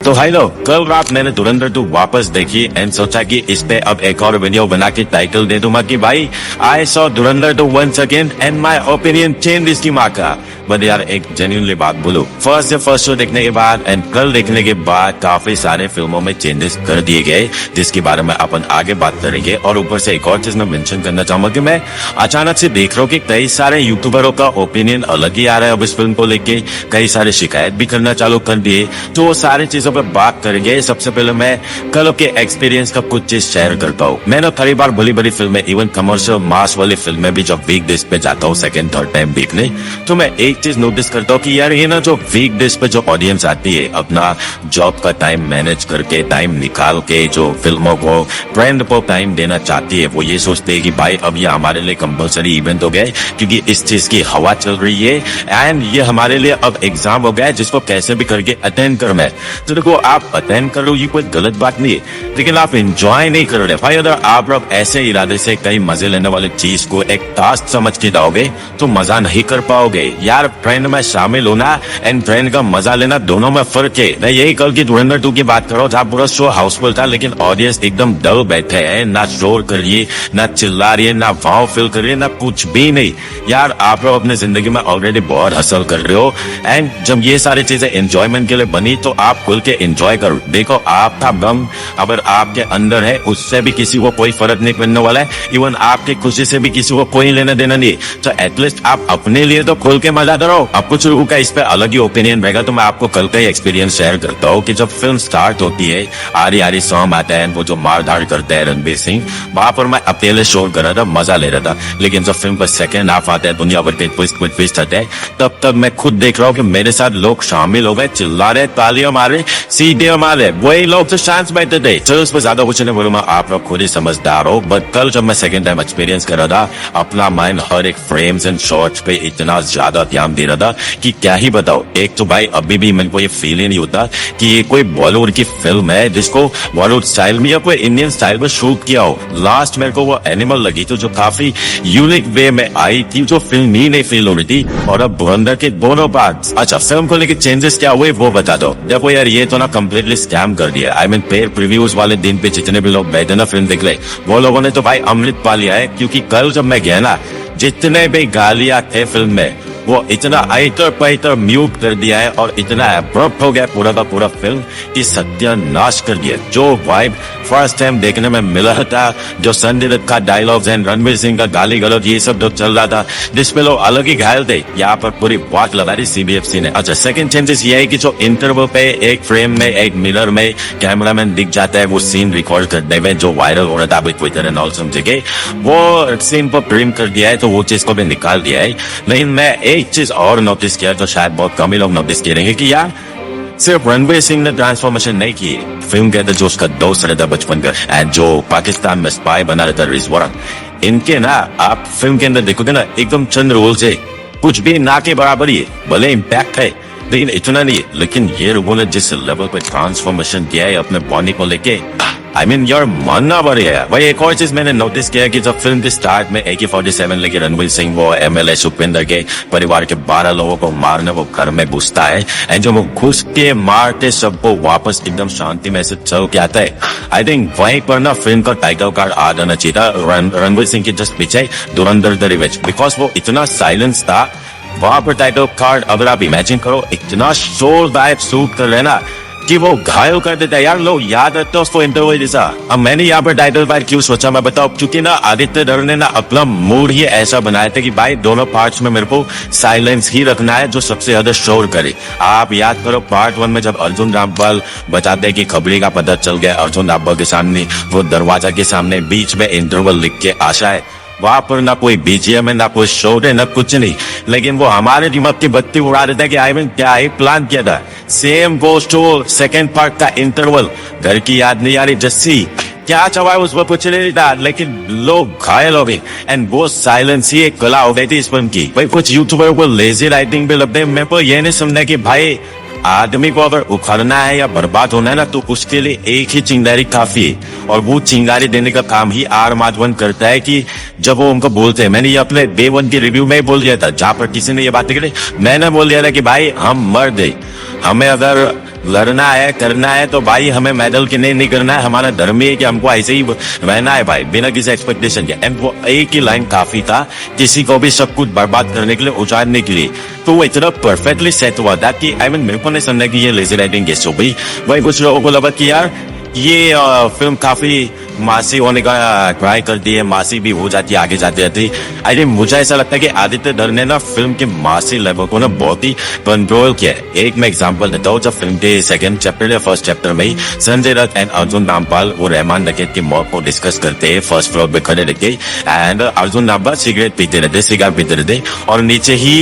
तो भाई लोग, कल रात मैंने धुरंधर 2 वापस देखी एंड सोचा कि इस पे अब एक और वीडियो बना के टाइटल दे दूंगा कि भाई आई saw Dhurandhar 2 once again and my opinion change इसकी माँ का। बट यार एक जेन्युइनली बात बोलूं, फर्स्ट शो देखने के बाद एंड कल देखने के बाद काफी सारे फिल्मों में चेंजेस कर दिए गए, जिसके बारे में अपन आगे बात करेंगे। और ऊपर से एक और चीज मैं मेंशन करना चाहूंगा कि मैं अचानक से देख रहा हूँ कि कई सारे यूट्यूबरों का ओपिनियन अलग ही आ रहा है अब इस फिल्म को लेके। कई सारे शिकायत भी करना चालू कर दिए, तो वो सारी चीजों पर बात करेंगे। सबसे पहले मैं कल के एक्सपीरियंस का कुछ चीज शेयर करता हूँ। मैंने कई बार बड़ी बड़ी फिल्में, इवन कमर्शियल मास वाली फिल्में भी जब वीक डेज पे जाता हूँ सेकंड थर्ड टाइम देखने, तो मैं एक चीज नोटिस करता हूँ कि यार ये ना जो वीक डेज पे जो ऑडियंस आती है अपना जॉब का टाइम मैनेज करके, टाइम निकाल के जो फिल्मों को ट्रेंड पर टाइम देना चाहती है, वो ये सोचते हैं कि भाई अब ये हमारे लिए कंपलसरी इवेंट हो गया है क्योंकि इस चीज की हवा चल रही है एंड ये हमारे लिए अब एग्जाम हो गया है जिसको कैसे भी करके अटेंड करना है। तो देखो, आप अटेंड कर लो, ये कोई गलत बात नहीं है, लेकिन आप एंजॉय नहीं कर रहे भाई। अगर आप अब ऐसे इरादे से कई मजे लेने वाले चीज को एक टास्क समझ के जाओगे तो मजा नहीं कर पाओगे यार। ट्रेंड में शामिल होना एंड ट्रेंड का मजा लेना दोनों में फर्क है। मैं यही कल की धुरंधर 2 की बात कर रहा हूँ जहाँ पूरा शो हाउसफुल था, लेकिन ऑडियंस एकदम डल बैठे हैं, ना शोर कर रही है, ना चिल्ला रही है, ना वाव फील कर रही है, ना कुछ भी नहीं। यार आप लोग अपने जिंदगी में ऑलरेडी बहुत हसल कर रहे हो एंड जब ये सारी चीजें एंजॉयमेंट के लिए बनी तो आप खुल के एंजॉय करो। देखो, आपका गम अगर आपके अंदर है उससे भी किसी को कोई फर्क नहीं पड़ने वाला है, इवन आपकी खुशी से भी किसी को कोई लेना देना नहीं। तो एटलीस्ट आप अपने लिए तो खुल के मजा करो। अब कुछ लोगों का इस पे अलग ही ओपिनियन रहेगा, तो मैं आपको कल का ही एक्सपीरियंस शेयर करता हूँ कि जब फिल्म स्टार्ट होती है, आरी आरी सॉन्ग आता है, वो जो मारधाड़ करते हैं रणबीर सिंह, वहां पर मैं अकेले शोर कर रहा था, मजा ले रहा था। लेकिन जब फिल्म का सेकेंड हाफ आता है, दुनिया भर के ट्विस्ट आते हैं, तब तक मैं खुद देख रहा हूँ कि मेरे साथ लोग शामिल हो गए, चिल्ला रहे, तालियां मारे, सीढ़ियां मारे, वही लोग तो शांत बैठे थे। चलो उस पर ज्यादा कुछ नहीं बोलूंगा, आप लोग खुद ही समझदार हो। बट कल जब मैं सेकंड टाइम एक्सपीरियंस कर रहा था, अपना माइंड हर एक फ्रेम्स एंड शॉट्स पे इतना ज्यादा ध्यान दे रहा था कि क्या ही बताओ। एक तो भाई अभी भी मेरे को ये फील ही नहीं होता कि ये कोई बॉलीवुड की फिल्म है जिसको बॉलीवुड स्टाइल में या कोई इंडियन स्टाइल में शूट किया हो। लास्ट मेरे को वो एनिमल लगी थी जो काफी यूनिक वे में आई थी, जो फिल्म ही नहीं फील हो रही थी। और अब धुरंधर के दोनों पार्ट्स, अच्छा फिल्म को लेकर चेंजेस क्या हुए वो बता दो। देखो यार, ये तो ना कम्प्लीटली स्कैम कर दिया। आई मीन पेड प्रीव्यूज वाले दिन पे जितने भी लोग बैठे ना फिल्म देख ले, वो लोगों ने तो भाई अमृत पा लिया है। क्योंकि कल जब मैं गया ना, जितने भी गालियां थे फिल्म में वो इतना आइटर पैटर म्यूट कर दिया है और इतना एब्रप्ट हो गया पूरा का पूरा फिल्म कि सत्यानाश कर दिया। जो वाइब फर्स्ट टाइम देखने में मिला था, जो संजय दत्त का डायलॉग्स एंड रणवीर सिंह का गाली गलौज, ये सब जो चल रहा था जिसमें लोग अलग ही घायल थे, यहाँ पर पूरी वाट लगा दी CBFC ने। अच्छा, सेकंड चेंजेस ये है कि जो इंटरवल पे एक फ्रेम में एक मिरर में कैमरामैन दिख जाता है, वो सीन रिकॉर्ड करने में जो वायरल हो रहा था अभी ट्विटर एंड ऑल समझे, वो सीन पर ट्रिम कर दिया है, तो वो चीज को भी निकाल दिया है। लेकिन मैं एक चीज और नोटिस किया जो शायद बहुत कम ही लोग नोटिस करेंगे कि यार सिर्फ रणवीर सिंह ने ट्रांसफॉर्मेशन नहीं की। फिल्म के अंदर जो उसका दोस्त रहता बचपन का एंड जो पाकिस्तान में स्पाई बना रहता रिजवान, इनके ना आप फिल्म के अंदर देखोगे ना एकदम चंद रोल से कुछ भी ना के बराबर ही है। भले इम्पैक्ट है लेकिन इतना नहीं है। लेकिन ये लोगों ने जिस लेवल पे ट्रांसफॉर्मेशन किया है अपने बॉडी को लेके, आई मीन यार मानना बढ़िया है भाई। एक और चीज मैंने नोटिस किया कि जब फिल्म के स्टार्ट में AK-47 लेके रणवीर सिंह वो MLA सुखविंदर के परिवार के 12 लोगों को मारने वो घर में घुसता है एंड जब वो घुस के मारते सबको वापस एकदम शांति में से चल के आता है, आई थिंक वहीं पर ना फिल्म का टाइटल कार्ड आ जाना चाहिए था रणवीर सिंह के जस्ट पीछे धुरंधर द रिवेंज, बिकॉज वो इतना साइलेंस था वहां पर टाइटल कार्ड। अगर आप इमेजिन करो, इतना शोरदायक शूट कर रहे ना कि वो घायल कर देता है यार। लोग याद रखते उसको इंटरव्यू जैसा। अब मैंने यहाँ पर टाइटल फाइट क्यों सोचा मैं बताऊं, क्योंकि ना आदित्य धर ने ना अपना मूड ही ऐसा बनाया था कि भाई दोनों पार्ट्स में मेरे को साइलेंस ही रखना है जो सबसे ज्यादा शोर करे। आप याद करो पार्ट 1 में जब अर्जुन रामपाल बताते हैं कि खबरी का पता चल गया, अर्जुन रामपाल के सामने वो दरवाजा के सामने बीच में इंटरवल लिख के आशा है, वहां पर ना कोई BGM है, ना कोई शोर है, ना कुछ नहीं। लेकिन वो हमारे दिमाग की बत्ती उड़ा देता है कि आई मीन क्या ही प्लान किया था। Same goes to second part का इंटरवल, घर की याद नहीं आ रही जस्सी क्या चवाए उस पर कुछ नहीं था, लेकिन लोग घायल हो गए एंड वो साइलेंस ही एक कला हो गई थी इस फिल्म की। भाई कुछ यूट्यूबर को लेजी राइटिंग भी लगते हैं। मेरे को ये नहीं समझना कि भाई आदमी को अगर उखड़ना है या बर्बाद होना है ना, तो उसके लिए एक ही चिंगारी काफी है। और वो चिंगारी देने का काम ही आर माधवन करता है कि जब वो उनको बोलते हैं, मैंने ये अपने Day 1 की रिव्यू में ही बोल दिया था, जहां पर किसी ने ये बात करी, मैंने बोल दिया था कि भाई हम मर्द है, हमें अगर लड़ना है करना है तो भाई हमें मेडल के नहीं करना है, हमारा धर्म ही है कि हमको ऐसे ही रहना है भाई, बिना किसी एक्सपेक्टेशन के। एंड वो एक ही लाइन काफी था किसी को भी सब कुछ बर्बाद करने के लिए, उजाड़ने के लिए। तो वो इतना परफेक्टली सेट हुआ था कि आई मीन मेरे को नहीं समझा कि ये लेजी राइटिंग कैसे हो गई। वही कुछ लोगों को लगा कि यार ये फिल्म काफी मासी होने का ट्राई करती है, मासी भी हो जाती है आगे जाते जाते। आई थिंक मुझे ऐसा लगता है कि आदित्य धर ने ना फिल्म के मासी लेवल को ना बहुत ही कंट्रोल किया है। एक मैं एग्जांपल देता हूँ, जब फिल्म के सेकंड चैप्टर या फर्स्ट चैप्टर में ही संजय दत्त एंड अर्जुन रामपाल वो रहमान डकैत की मौत को डिस्कस करते हैं फर्स्ट फ्लोर पे खड़े रहते, एंड अर्जुन रामपाल सिगरेट पीते रहते, सिगार पीते रहते, और नीचे ही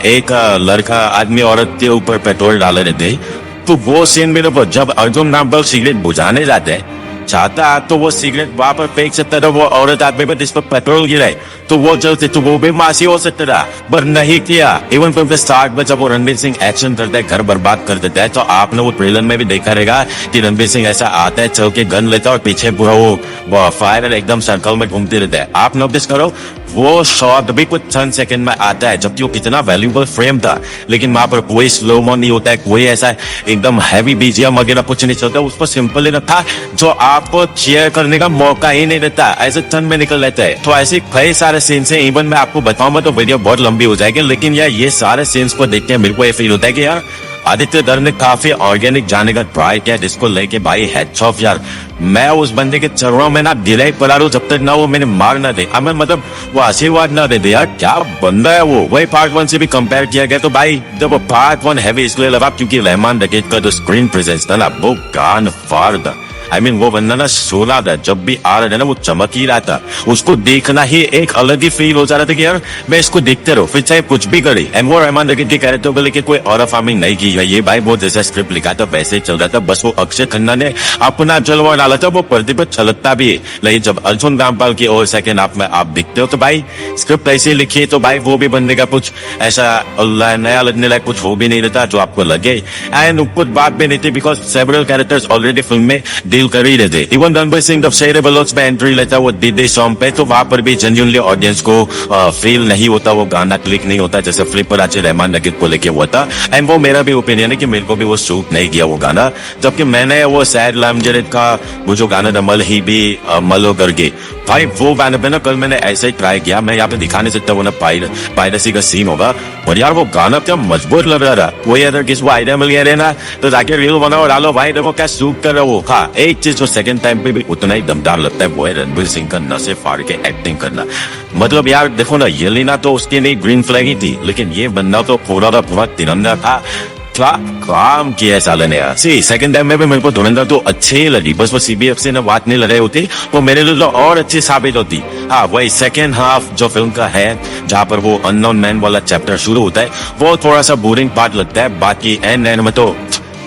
एक लड़का आदमी औरत के ऊपर पेट्रोल डाले रहते। तो वो सीन मेरे को, जब अर्जुन रामपाल सिगरेट बुझाने जाते हैं चाहता तो वो सिगरेट वहां पर फेंक सकता था वो औरत आदमी पर जिस पर पेट्रोल गिराए, तो वो जलते तो वो भी मासी हो सकता था, पर नहीं किया। इवन फ्रॉम द स्टार्ट में जब वो रणवीर सिंह एक्शन करता है, घर बर्बाद कर देता है, तो आपने वो ट्रेलर में भी देखा रहेगा कि रणवीर सिंह ऐसा आता है, चल के गन लेता है और पीछे पूरा वो फायर एकदम सर्कल में घूमते रहता है। आप नोटिस करो वो शॉट भी कुछ चंद सेकंड में आता है, जबकि वो कितना वैल्यूबल फ्रेम था, लेकिन वहां पर कोई स्लो मो नहीं होता है, कोई ऐसा एकदम हैवी बीजीएम वगैरह कुछ नहीं चलता, उसको सिंपल ही रखा जो आपको शेयर करने का मौका ही नहीं देता, ऐसे चंद में निकल लेता है। तो ऐसे कई सारे सीन्स हैं, इवन मैं आपको बताऊंगा तो वीडियो बहुत लंबी हो जाएगी, लेकिन यार ये सारे सीन्स को देख के मेरे को ये फील होता है कि यार आदित्य धर ने काफी ऑर्गेनिक जाने का ट्राई किया, जिसको लेके भाई हेड्स ऑफ यार। मैं उस बंदे के चरणों में ना गिरा ही पड़ा रहूं जब तक ना वो मैंने मार ना दे, हमें मतलब वो आशीर्वाद ना दे दे। यार क्या बंदा है वो। वही पार्ट 1 से भी कंपेयर किया गया तो भाई जब पार्ट 1 हैवी इसलिए लगा क्योंकि रहमान डकैत का जो स्क्रीन प्रेजेंस था ना वो गान फाड़ था। आई मीन वो बंदा ना सोला था, जब भी आ रहा था ना वो चमक ही रहा था, उसको देखना ही एक अलग ही फील हो जा रहा था कि यार मैं इसको देखते रहूं फिर चाहे कुछ भी करे। एंड वो रहमान डकैत के कैरेक्टर को लेके कोई और फार्मिंग नहीं की है, ये भाई वो जैसा स्क्रिप्ट लिखा था वैसे ही चल रहा था, बस वो अक्षय खन्ना ने अपना जलवा डाला था, वो पर्दे पर छलकता भी है। लेकिन जब अर्जुन रामपाल की और सेकंड हाफ में आप दिखते हो तो भाई स्क्रिप्ट ऐसे लिखी है तो भाई वो भी बंदे का कुछ ऐसा नया लगने लायक कुछ हो भी नहीं रहता जो आपको लगे। एंड कुछ बात भी नहीं थी because several characters already film में कर ही रहते। इवन रणवीर सिंह जब शेरे बलोच में एंट्री लेता है वो दीदी सॉन्ग पे, तो वहां पर भी जेन्युइनली ऑडियंस को फील नहीं होता, वो गाना क्लिक नहीं होता जैसे फ्लिपर आज रहमान डकैत को लेके हुआ था। एंड वो मेरा भी ओपिनियन है कि मेरे को भी वो सूट नहीं किया वो गाना, जबकि मैंने वो सैड लामजरेद का वो जो गाना था मल ही भी मलो करके, भाई वो गाने पे ना कल मैंने ऐसे ही ट्राई किया, मैं यहाँ पे दिखा नहीं सकता वो ना पायरसी का सीन होगा, पर यार वो गाना क्या मजबूत लग रहा था। वही अगर किसी को आइडिया मिल गया रहे ना तो जाके रील बनाओ डालो भाई, देखो क्या सूट कर रहा वो। हाँ एक चीज जो सेकंड टाइम पे भी उतना ही दमदार लगता है वो है रणवीर सिंह का नशे फाड़ के एक्टिंग करना। मतलब यार देखो ना येलिना तो उसके लिए ग्रीन फ्लैग ही थी, लेकिन ये बंदा तो पूरा का पूरा तिरंगा था। क्या काम किया है साले ने यार। सी सेकंड टाइम में भी मेरे को धुरंधर तो अच्छे ही लगी, बस वो सीबीएफसी ने बात नहीं लड़ाई होती वो मेरे लिए तो और अच्छी साबित होती। हाँ वही सेकंड हाफ जो फिल्म का है जहाँ पर वो अननोन मैन वाला चैप्टर शुरू होता है वो थोड़ा सा बोरिंग पार्ट लगता है, बाकी एंड में तो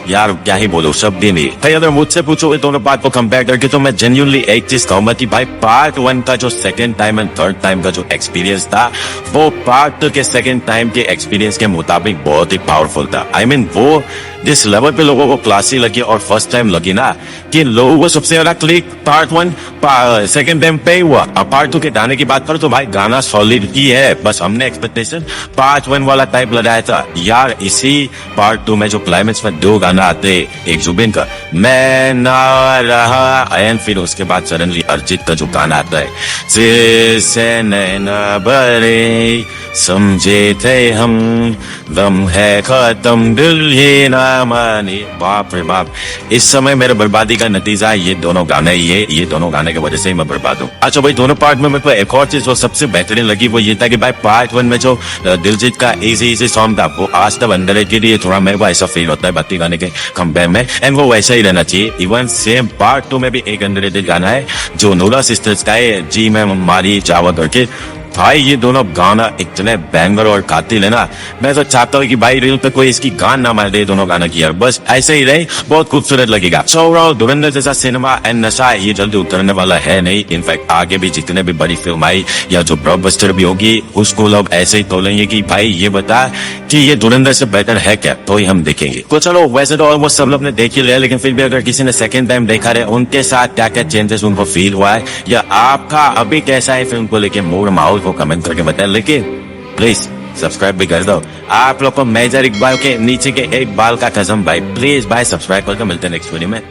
यार क्या ही बोलो सब दिन ही। भाई अगर मुझसे पूछो दोनों पार्ट को कंपेयर करके तो मैं जेन्युइनली एक चीज कहूंगा कि भाई पार्ट 1 का जो second time and third time का जो एक्सपीरियंस था वो पार्ट 2 के सेकंड टाइम के एक्सपीरियंस के मुताबिक बहुत ही पावरफुल था। आई मीन वो जिस लेवल पे लोगों को क्लासी लगी और फर्स्ट टाइम लगी ना कि लोगों को सबसे ज्यादा क्लिक पार्ट 1 सेकंड टाइम पे हुआ। अब पार्ट 2 के गाने की बात करो तो भाई गाना सॉलिड ही है, बस हमने एक्सपेक्टेशन पार्ट 1 वाला टाइप लगाया था। यार इसी पार्ट 2 में जो क्लाइमेक्स में 2 गाना आते, एक जुबिन का मैं ना रहा एंड फिर उसके बाद सडनली अरिजीत का जो गाना आता है से नैना भरे समझे थे हम दम है खत्म दिल ये ना माने। बाप रे बाप, इस समय मेरे बर्बादी का नतीजा ये दोनों गाने, ये दोनों गाने की वजह से ही मैं बर्बाद हूँ। अच्छा भाई दोनों पार्ट में मेरे को एक और चीज जो सबसे बेहतरीन लगी वो ये था कि भाई पार्ट 1 में जो दिलजीत का इजी सॉन्ग था वो आज तक अंडररेटेड है, थोड़ा मेरे को ऐसा फील होता है बाकी गाने के कंपेयर में, एंड वो वैसा ही रहना चाहिए। इवन सेम पार्ट 2 में भी एक अंडररेटेड गाना है जो नूरा सिस्टर्स का है, जी मैं मारी चावा करके। भाई ये दोनों गाना इतने बैंगर और कातिल है ना, मैं तो चाहता हूँ कि भाई रील पे कोई इसकी गान ना मार दे दोनों गाना की यार, बस ऐसे ही रहे बहुत खूबसूरत लगेगा। सो ओवरऑल धुरंधर जैसा सिनेमा एंड नशा ये जल्दी उतरने वाला है नहीं। इनफैक्ट आगे भी जितने भी बड़ी फिल्म आई या जो ब्लॉकबस्टर भी होगी उसको लोग ऐसे ही तोलेंगे कि भाई ये बता कि ये धुरंधर से बेटर है क्या, तो ही हम देखेंगे। तो चलो वैसे तो ऑलमोस्ट सब लोग ने देख ही लिया, लेकिन फिर भी अगर किसी ने सेकंड टाइम देखा रहे उनके साथ क्या क्या चेंजेस उनको फील हुआ है या आपका अभी कैसा है फिल्म को लेके मूड माहौल को कमेंट करके बताएं। लेकिन प्लीज सब्सक्राइब भी कर दो। आप लोग को मेजर इकबाल के नीचे के एक बाल का कसम भाई, प्लीज भाई सब्सक्राइब करके मिलते हैं नेक्स्ट वीडियो में।